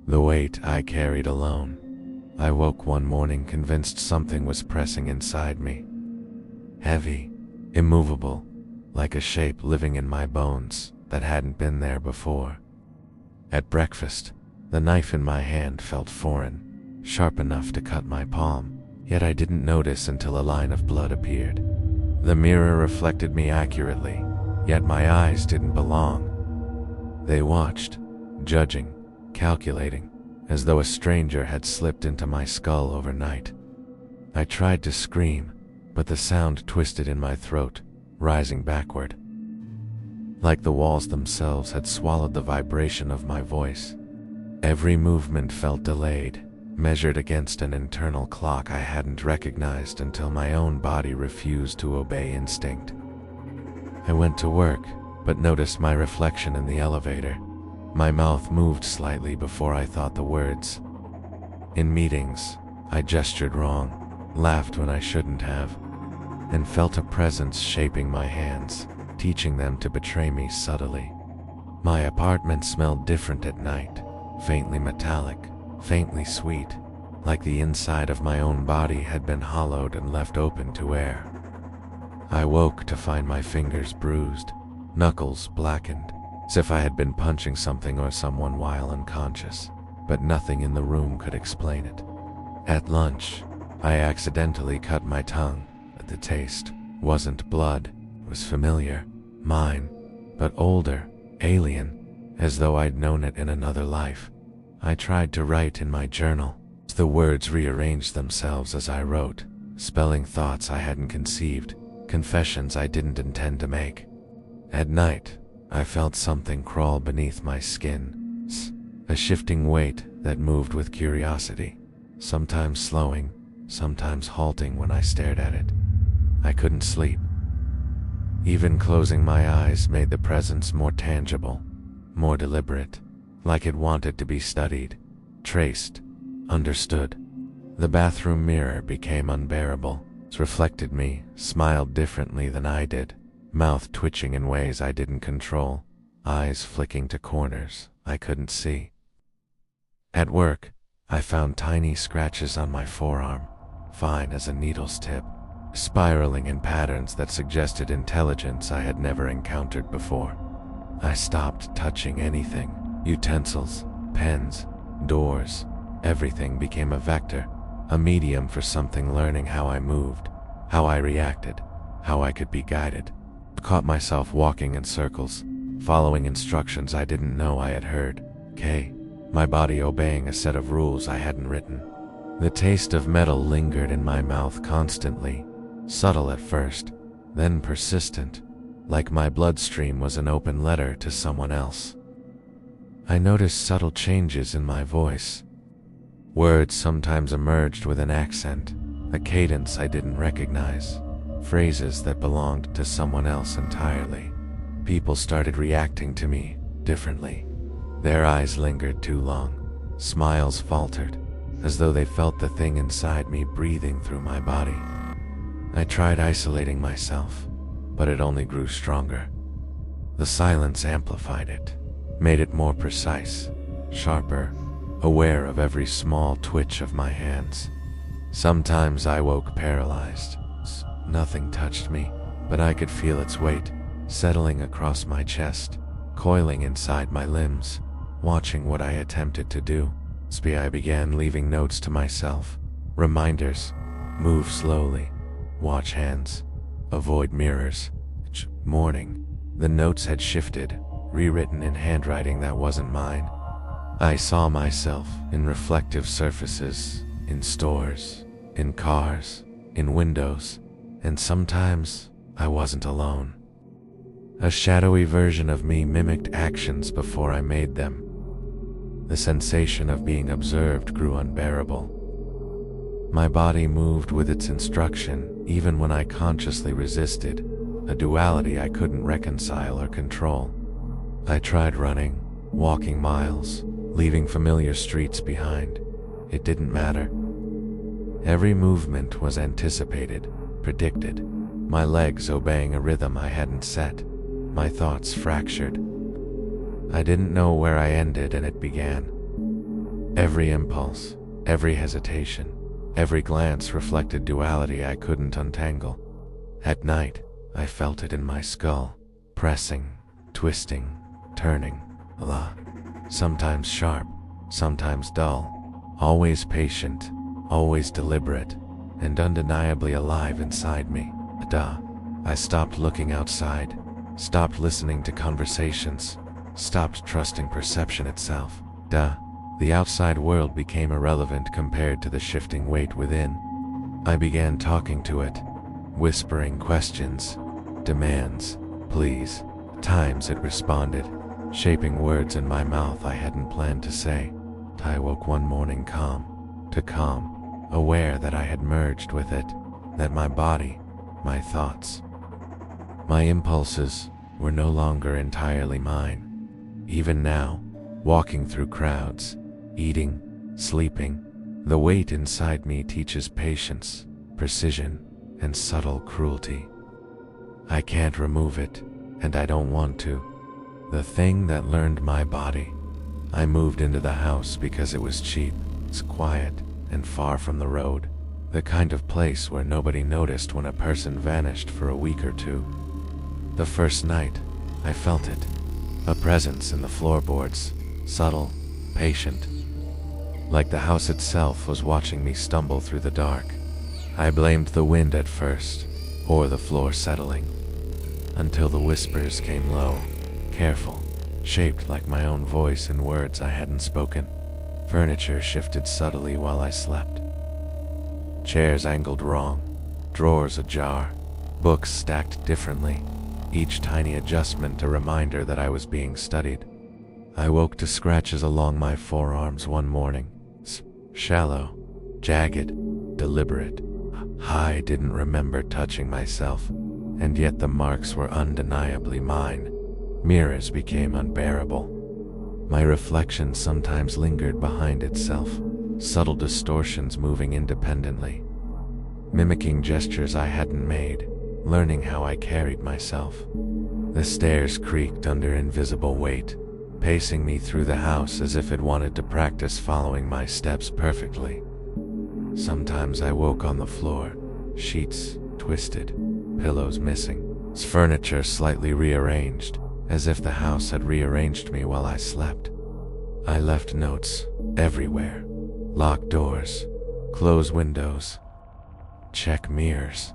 the weight I carried alone. I woke one morning convinced something was pressing inside me. Heavy, immovable, like a shape living in my bones that hadn't been there before. At breakfast, the knife in my hand felt foreign, sharp enough to cut my palm, yet I didn't notice until a line of blood appeared. The mirror reflected me accurately, yet my eyes didn't belong. They watched, judging, calculating, as though a stranger had slipped into my skull overnight. I tried to scream, but the sound twisted in my throat, rising backward. Like the walls themselves had swallowed the vibration of my voice. Every movement felt delayed, measured against an internal clock I hadn't recognized until my own body refused to obey instinct. I went to work, but noticed my reflection in the elevator. My mouth moved slightly before I thought the words. In meetings, I gestured wrong, laughed when I shouldn't have, and felt a presence shaping my hands, teaching them to betray me subtly. My apartment smelled different at night, faintly metallic, faintly sweet, like the inside of my own body had been hollowed and left open to air. I woke to find my fingers bruised, knuckles blackened, as if I had been punching something or someone while unconscious, but nothing in the room could explain it. At lunch, I accidentally cut my tongue, but the taste wasn't blood, it was familiar, mine, but older, alien, as though I'd known it in another life. I tried to write in my journal. The words rearranged themselves as I wrote, spelling thoughts I hadn't conceived, confessions I didn't intend to make. At night, I felt something crawl beneath my skin, a shifting weight that moved with curiosity, sometimes slowing, sometimes halting when I stared at it. I couldn't sleep. Even closing my eyes made the presence more tangible, more deliberate, like it wanted to be studied, traced, understood. The bathroom mirror became unbearable. It reflected me, smiled differently than I did, mouth twitching in ways I didn't control, eyes flicking to corners I couldn't see. At work, I found tiny scratches on my forearm, fine as a needle's tip, spiraling in patterns that suggested intelligence I had never encountered before. I stopped touching anything, utensils, pens, doors. Everything became a vector, a medium for something learning how I moved, how I reacted, how I could be guided. I caught myself walking in circles, following instructions I didn't know I had heard. My body obeying a set of rules I hadn't written. The taste of metal lingered in my mouth constantly, subtle at first, then persistent, like my bloodstream was an open letter to someone else. I noticed subtle changes in my voice. Words sometimes emerged with an accent, a cadence I didn't recognize, phrases that belonged to someone else entirely. People started reacting to me differently. Their eyes lingered too long, smiles faltered, as though they felt the thing inside me breathing through my body. I tried isolating myself, but it only grew stronger. The silence amplified it, made it more precise, sharper, aware of every small twitch of my hands. Sometimes I woke paralyzed. Nothing touched me, but I could feel its weight, settling across my chest, coiling inside my limbs, watching what I attempted to do. I began leaving notes to myself, reminders: move slowly, watch hands, avoid mirrors. Morning, the notes had shifted, rewritten in handwriting that wasn't mine. I saw myself in reflective surfaces, in stores, in cars, in windows, and sometimes I wasn't alone. A shadowy version of me mimicked actions before I made them. The sensation of being observed grew unbearable. My body moved with its instruction even when I consciously resisted, a duality I couldn't reconcile or control. I tried running, walking miles, leaving familiar streets behind. It didn't matter. Every movement was anticipated, predicted, my legs obeying a rhythm I hadn't set, my thoughts fractured. I didn't know where I ended and it began. Every impulse, every hesitation, every glance reflected duality I couldn't untangle. At night, I felt it in my skull, pressing, twisting, turning, sometimes sharp, sometimes dull, always patient, always deliberate, and undeniably alive inside me. I stopped looking outside, stopped listening to conversations, stopped trusting perception itself. The outside world became irrelevant compared to the shifting weight within. I began talking to it, whispering questions, demands, pleas. At times it responded, shaping words in my mouth I hadn't planned to say. I woke one morning calm, aware that I had merged with it, that my body, my thoughts, my impulses were no longer entirely mine. Even now, walking through crowds, eating, sleeping, the weight inside me teaches patience, precision, and subtle cruelty. I can't remove it, and I don't want to. The thing that learned my body. I moved into the house because it was cheap, it's quiet, and far from the road. The kind of place where nobody noticed when a person vanished for a week or two. The first night, I felt it. A presence in the floorboards, subtle, patient. Like the house itself was watching me stumble through the dark. I blamed the wind at first, or the floor settling, until the whispers came low, careful, shaped like my own voice in words I hadn't spoken. Furniture shifted subtly while I slept. Chairs angled wrong, drawers ajar, books stacked differently, each tiny adjustment a reminder that I was being studied. I woke to scratches along my forearms one morning, shallow, jagged, deliberate. I didn't remember touching myself, and yet the marks were undeniably mine. Mirrors became unbearable. My reflection sometimes lingered behind itself, subtle distortions moving independently, mimicking gestures I hadn't made, learning how I carried myself. The stairs creaked under invisible weight, pacing me through the house as if it wanted to practice following my steps perfectly. Sometimes I woke on the floor, sheets twisted, pillows missing, furniture slightly rearranged, as if the house had rearranged me while I slept. I left notes everywhere. Lock doors, close windows, check mirrors.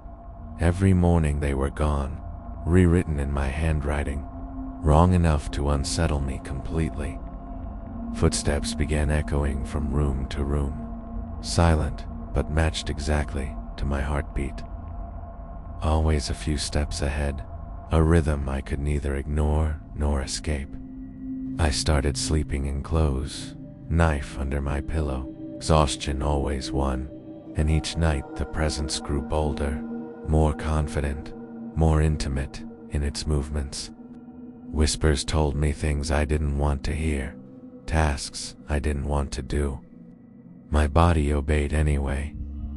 Every morning they were gone, rewritten in my handwriting, wrong enough to unsettle me completely. Footsteps began echoing from room to room, silent but matched exactly to my heartbeat. Always a few steps ahead, a rhythm I could neither ignore nor escape. I started sleeping in clothes, knife under my pillow. Exhaustion always won, and each night the presence grew bolder, more confident, more intimate in its movements. Whispers told me things I didn't want to hear, tasks I didn't want to do. My body obeyed anyway,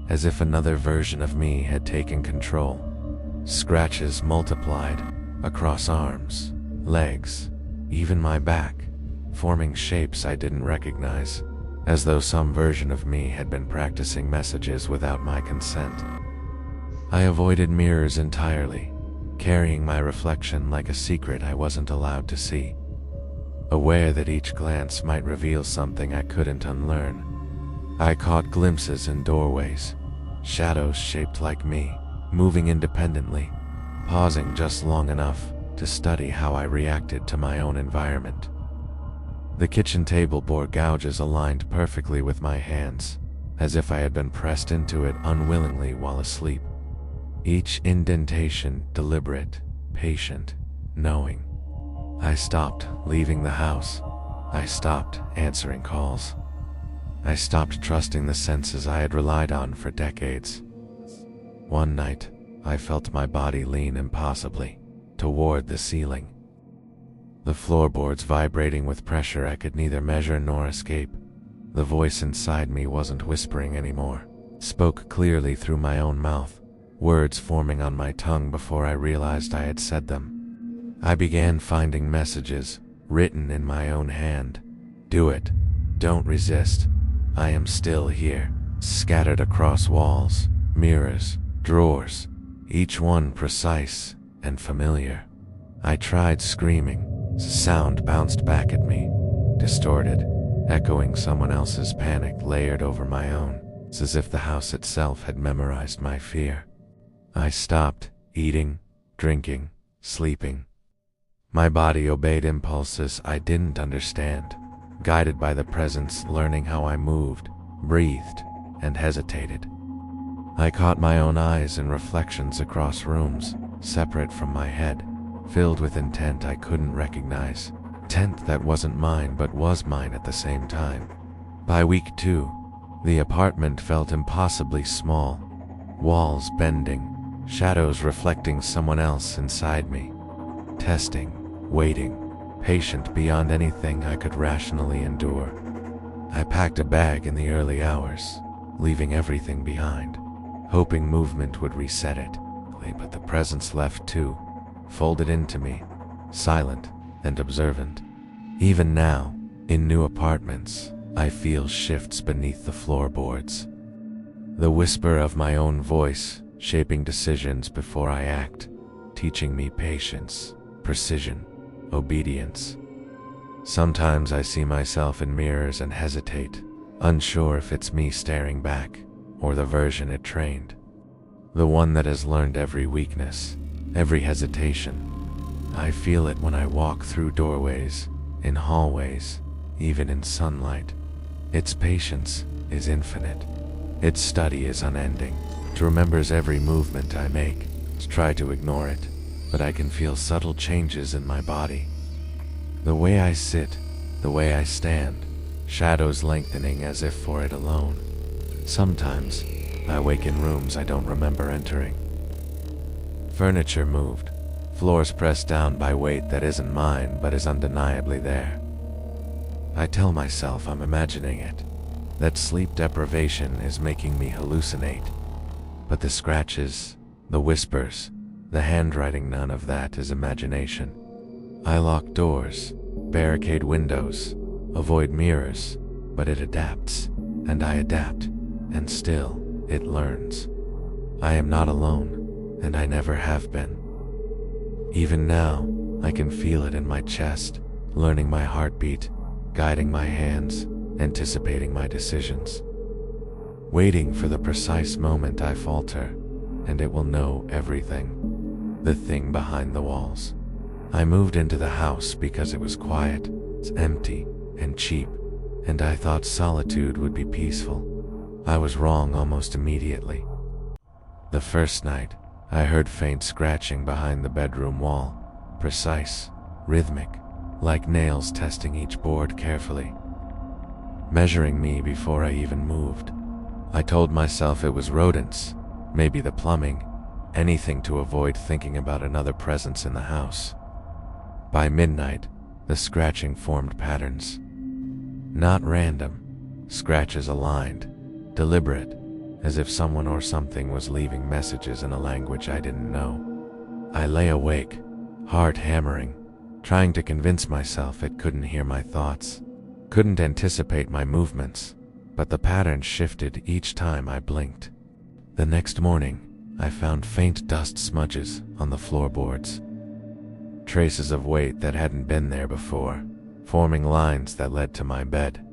as if another version of me had taken control. Scratches multiplied across arms, legs, even my back, forming shapes I didn't recognize, as though some version of me had been practicing messages without my consent. I avoided mirrors entirely, carrying my reflection like a secret I wasn't allowed to see, aware that each glance might reveal something I couldn't unlearn. I caught glimpses in doorways, shadows shaped like me, moving independently, pausing just long enough to study how I reacted to my own environment. The kitchen table bore gouges aligned perfectly with my hands, as if I had been pressed into it unwillingly while asleep. Each indentation deliberate, patient, knowing. I stopped leaving the house. I stopped answering calls. I stopped trusting the senses I had relied on for decades. One night, I felt my body lean impossibly toward the ceiling. The floorboards vibrating with pressure I could neither measure nor escape. The voice inside me wasn't whispering anymore, spoke clearly through my own mouth, words forming on my tongue before I realized I had said them. I began finding messages, written in my own hand. Do it. Don't resist. I am still here, scattered across walls, mirrors, drawers, each one precise and familiar. I tried screaming. Sound bounced back at me, distorted, echoing someone else's panic layered over my own. It's as if the house itself had memorized my fear. I stopped, eating, drinking, sleeping. My body obeyed impulses I didn't understand, guided by the presence, learning how I moved, breathed, and hesitated. I caught my own eyes in reflections across rooms, separate from my head, filled with intent I couldn't recognize. Intent that wasn't mine but was mine at the same time. By week 2, the apartment felt impossibly small, walls bending, shadows reflecting someone else inside me. Testing, waiting, patient beyond anything I could rationally endure. I packed a bag in the early hours, leaving everything behind, hoping movement would reset it, but the presence left too, folded into me, silent and observant. Even now, in new apartments, I feel shifts beneath the floorboards. The whisper of my own voice, shaping decisions before I act, teaching me patience, precision, obedience. Sometimes I see myself in mirrors and hesitate, unsure if it's me staring back, or the version it trained. The one that has learned every weakness, every hesitation. I feel it when I walk through doorways, in hallways, even in sunlight. Its patience is infinite. Its study is unending. It remembers every movement I make. Try to ignore it, but I can feel subtle changes in my body. The way I sit, the way I stand, shadows lengthening as if for it alone. Sometimes, I wake in rooms I don't remember entering. Furniture moved, floors pressed down by weight that isn't mine but is undeniably there. I tell myself I'm imagining it, that sleep deprivation is making me hallucinate. But the scratches, the whispers, the handwriting, none of that is imagination. I lock doors, barricade windows, avoid mirrors, but it adapts, and I adapt, and still, it learns. I am not alone, and I never have been. Even now, I can feel it in my chest, learning my heartbeat, guiding my hands, anticipating my decisions. Waiting for the precise moment I falter, and it will know everything. The thing behind the walls. I moved into the house because it was quiet, it's empty, and cheap, and I thought solitude would be peaceful. I was wrong almost immediately. The first night, I heard faint scratching behind the bedroom wall, precise, rhythmic, like nails testing each board carefully, measuring me before I even moved. I told myself it was rodents, maybe the plumbing, anything to avoid thinking about another presence in the house. By midnight, the scratching formed patterns. Not random, scratches aligned, deliberate, as if someone or something was leaving messages in a language I didn't know. I lay awake, heart hammering, trying to convince myself it couldn't hear my thoughts, couldn't anticipate my movements, but the pattern shifted each time I blinked. The next morning, I found faint dust smudges on the floorboards, traces of weight that hadn't been there before, forming lines that led to my bed.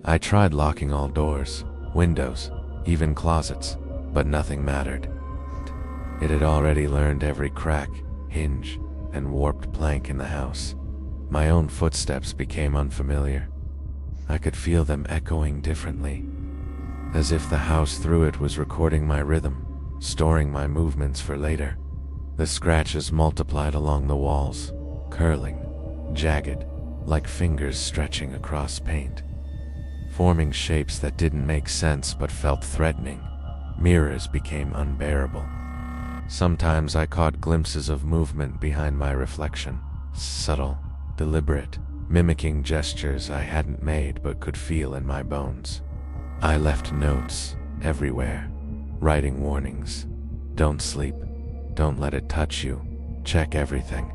I tried locking all doors, windows, even closets, but nothing mattered. It had already learned every crack, hinge, and warped plank in the house. My own footsteps became unfamiliar. I could feel them echoing differently, as if the house through it was recording my rhythm, storing my movements for later. The scratches multiplied along the walls, curling, jagged, like fingers stretching across paint, forming shapes that didn't make sense but felt threatening. Mirrors became unbearable. Sometimes I caught glimpses of movement behind my reflection, subtle, deliberate, mimicking gestures I hadn't made but could feel in my bones. I left notes everywhere, writing warnings. Don't sleep, don't let it touch you, check everything.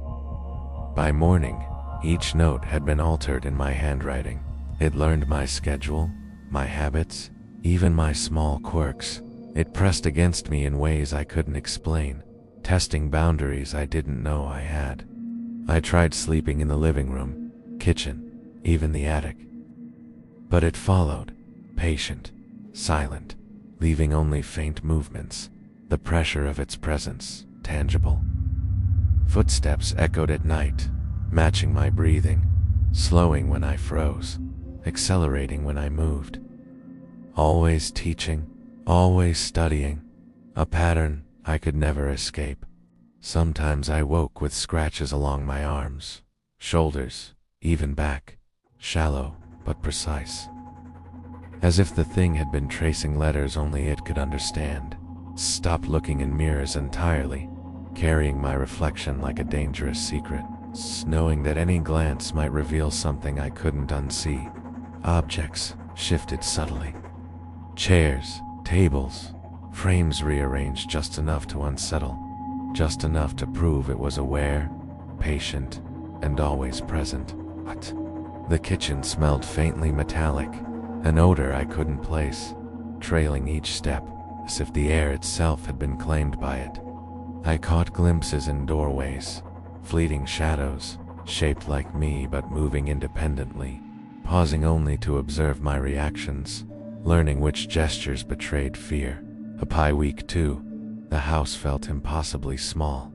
By morning, each note had been altered in my handwriting, It learned my schedule, my habits, even my small quirks. It pressed against me in ways I couldn't explain, testing boundaries I didn't know I had. I tried sleeping in the living room, kitchen, even the attic. But it followed, patient, silent, leaving only faint movements, the pressure of its presence tangible. Footsteps echoed at night, matching my breathing, slowing when I froze, accelerating when I moved. Always teaching, always studying, a pattern I could never escape. Sometimes I woke with scratches along my arms, shoulders, even back, shallow but precise. As if the thing had been tracing letters only it could understand. Stopped looking in mirrors entirely, carrying my reflection like a dangerous secret, knowing that any glance might reveal something I couldn't unsee. Objects shifted subtly. Chairs, tables, frames rearranged just enough to unsettle, just enough to prove it was aware, patient, and always present. But the kitchen smelled faintly metallic, an odor I couldn't place, trailing each step, as if the air itself had been claimed by it. I caught glimpses in doorways, fleeting shadows, shaped like me but moving independently, pausing only to observe my reactions, learning which gestures betrayed fear. By week 2, the house felt impossibly small.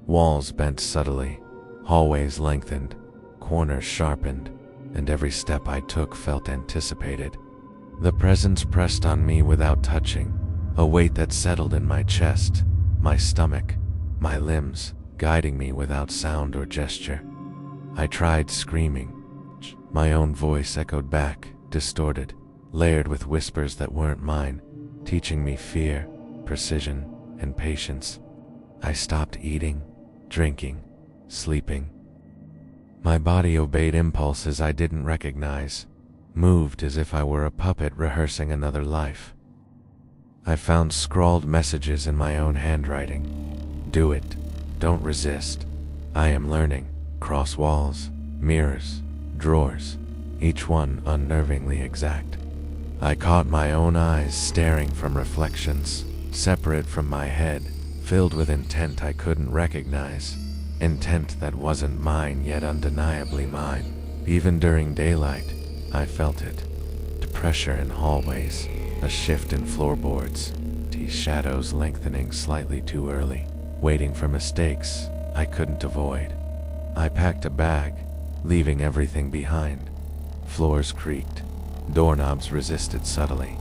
Walls bent subtly, hallways lengthened, corners sharpened, and every step I took felt anticipated. The presence pressed on me without touching, a weight that settled in my chest, my stomach, my limbs, guiding me without sound or gesture. I tried screaming. My own voice echoed back, distorted, layered with whispers that weren't mine, teaching me fear, precision, and patience. I stopped eating, drinking, sleeping. My body obeyed impulses I didn't recognize, moved as if I were a puppet rehearsing another life. I found scrawled messages in my own handwriting. Do it. Don't resist. I am learning. Cross walls, mirrors, drawers, each one unnervingly exact. I caught my own eyes staring from reflections, separate from my head, filled with intent I couldn't recognize. Intent that wasn't mine yet undeniably mine. Even during daylight, I felt it. The pressure in hallways, a shift in floorboards, these shadows lengthening slightly too early, waiting for mistakes I couldn't avoid. I packed a bag, leaving everything behind. Floors creaked, doorknobs resisted subtly.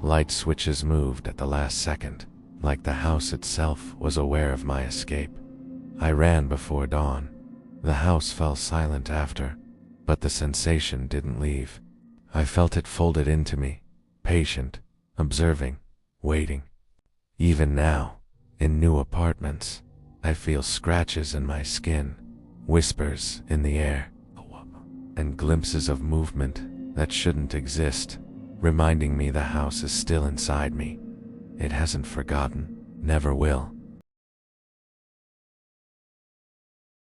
Light switches moved at the last second, like the house itself was aware of my escape. I ran before dawn. The house fell silent after, but the sensation didn't leave. I felt it folded into me, patient, observing, waiting. Even now, in new apartments, I feel scratches in my skin, whispers in the air, and glimpses of movement that shouldn't exist, reminding me the house is still inside me. It hasn't forgotten, never will.